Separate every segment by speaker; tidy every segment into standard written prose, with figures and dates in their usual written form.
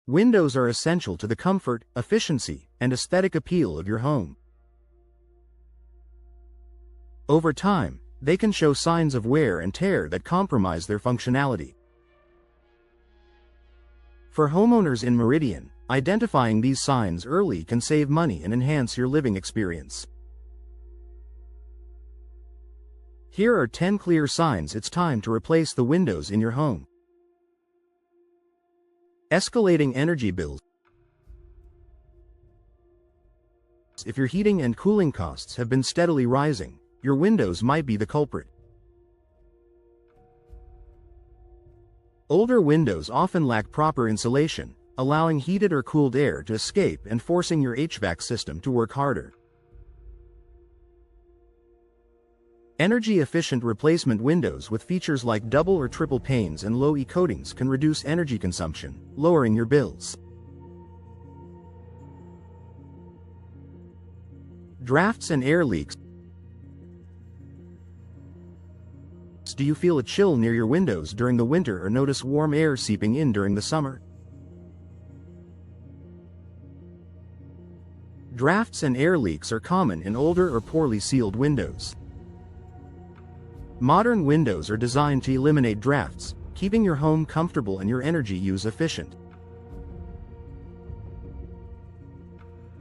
Speaker 1: Windows are essential to the comfort, efficiency, and aesthetic appeal of your home. Over time, they can show signs of wear and tear that compromise their functionality. For homeowners in Meridian, identifying these signs early can save money and enhance your living experience. Here are 10 clear signs it's time to replace the windows in your home. Escalating energy bills. If your heating and cooling costs have been steadily rising, your windows might be the culprit. Older windows often lack proper insulation, allowing heated or cooled air to escape and forcing your HVAC system to work harder. Energy-efficient replacement windows with features like double or triple panes and low-E coatings can reduce energy consumption, lowering your bills. Drafts and air leaks. Do you feel a chill near your windows during the winter or notice warm air seeping in during the summer? Drafts and air leaks are common in older or poorly sealed windows. Modern windows are designed to eliminate drafts, keeping your home comfortable and your energy use efficient.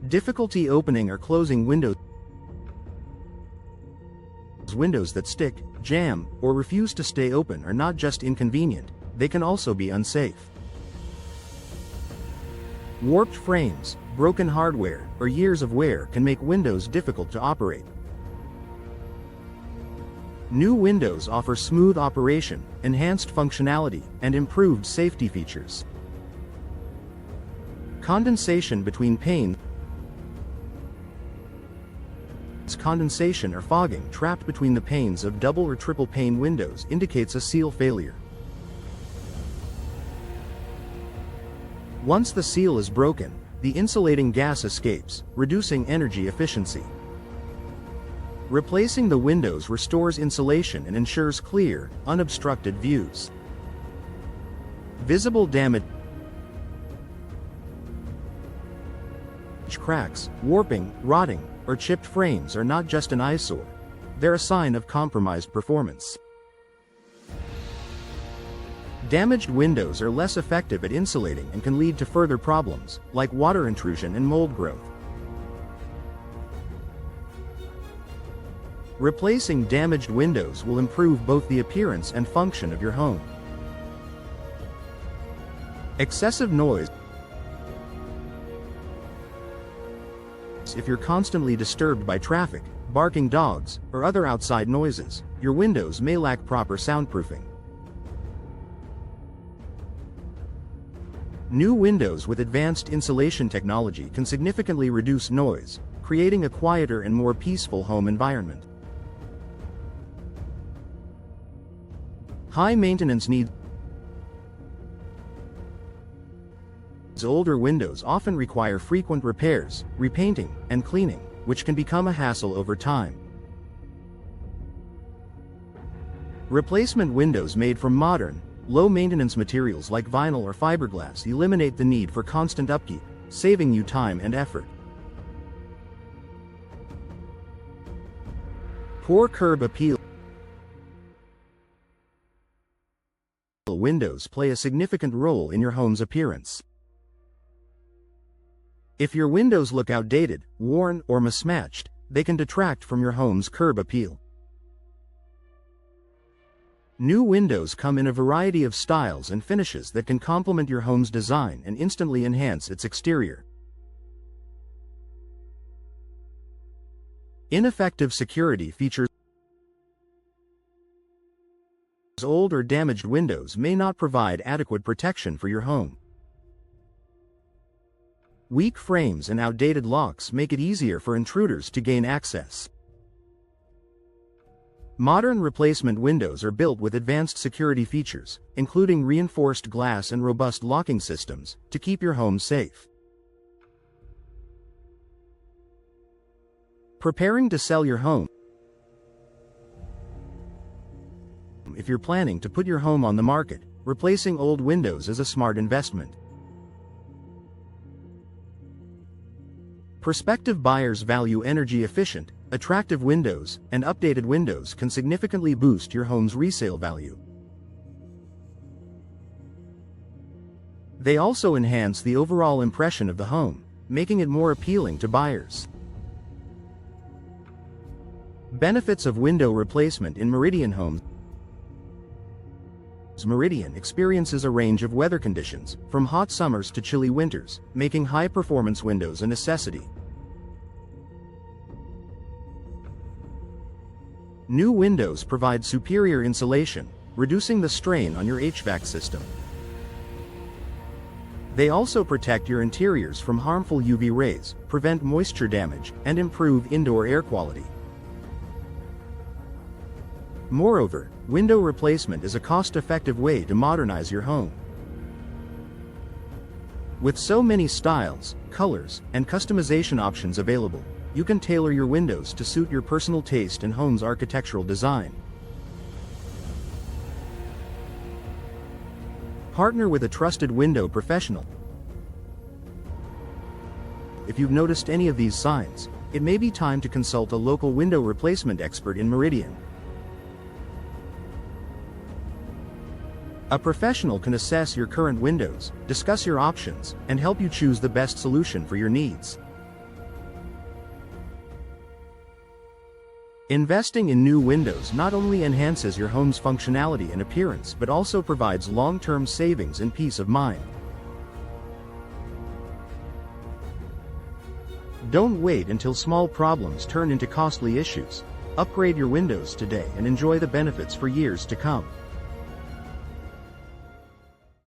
Speaker 1: Difficulty opening or closing windows. Windows that stick, jam, or refuse to stay open are not just inconvenient, they can also be unsafe. Warped frames, broken hardware, or years of wear can make windows difficult to operate. New windows offer smooth operation, enhanced functionality, and improved safety features. Condensation between panes. Condensation or fogging trapped between the panes of double or triple pane windows indicates a seal failure. Once the seal is broken, the insulating gas escapes, reducing energy efficiency. Replacing the windows restores insulation and ensures clear, unobstructed views. Visible damage. Cracks, warping, rotting, or chipped frames are not just an eyesore, they're a sign of compromised performance. Damaged windows are less effective at insulating and can lead to further problems, like water intrusion and mold growth. Replacing damaged windows will improve both the appearance and function of your home. Excessive noise. If you're constantly disturbed by traffic, barking dogs, or other outside noises, your windows may lack proper soundproofing. New windows with advanced insulation technology can significantly reduce noise, creating a quieter and more peaceful home environment. High maintenance needs. Older windows often require frequent repairs, repainting, and cleaning, which can become a hassle over time. Replacement windows made from modern, low-maintenance materials like vinyl or fiberglass eliminate the need for constant upkeep, saving you time and effort. Poor curb appeal. Windows play a significant role in your home's appearance. If your windows look outdated, worn, or mismatched, they can detract from your home's curb appeal. New windows come in a variety of styles and finishes that can complement your home's design and instantly enhance its exterior. Ineffective security features. Old or damaged windows may not provide adequate protection for your home. Weak frames and outdated locks make it easier for intruders to gain access. Modern replacement windows are built with advanced security features, including reinforced glass and robust locking systems, to keep your home safe. Preparing to sell your home. If you're planning to put your home on the market, replacing old windows is a smart investment. Prospective buyers value energy-efficient, attractive windows, and updated windows can significantly boost your home's resale value. They also enhance the overall impression of the home, making it more appealing to buyers. Benefits of window replacement in Meridian homes. Meridian experiences a range of weather conditions, from hot summers to chilly winters, making high-performance windows a necessity. New windows provide superior insulation, reducing the strain on your HVAC system. They also protect your interiors from harmful UV rays, prevent moisture damage, and improve indoor air quality. Moreover, window replacement is a cost-effective way to modernize your home. With so many styles, colors, and customization options available, you can tailor your windows to suit your personal taste and home's architectural design. Partner with a trusted window professional. If you've noticed any of these signs, it may be time to consult a local window replacement expert in Meridian. A professional can assess your current windows, discuss your options, and help you choose the best solution for your needs. Investing in new windows not only enhances your home's functionality and appearance but also provides long-term savings and peace of mind. Don't wait until small problems turn into costly issues. Upgrade your windows today and enjoy the benefits for years to come.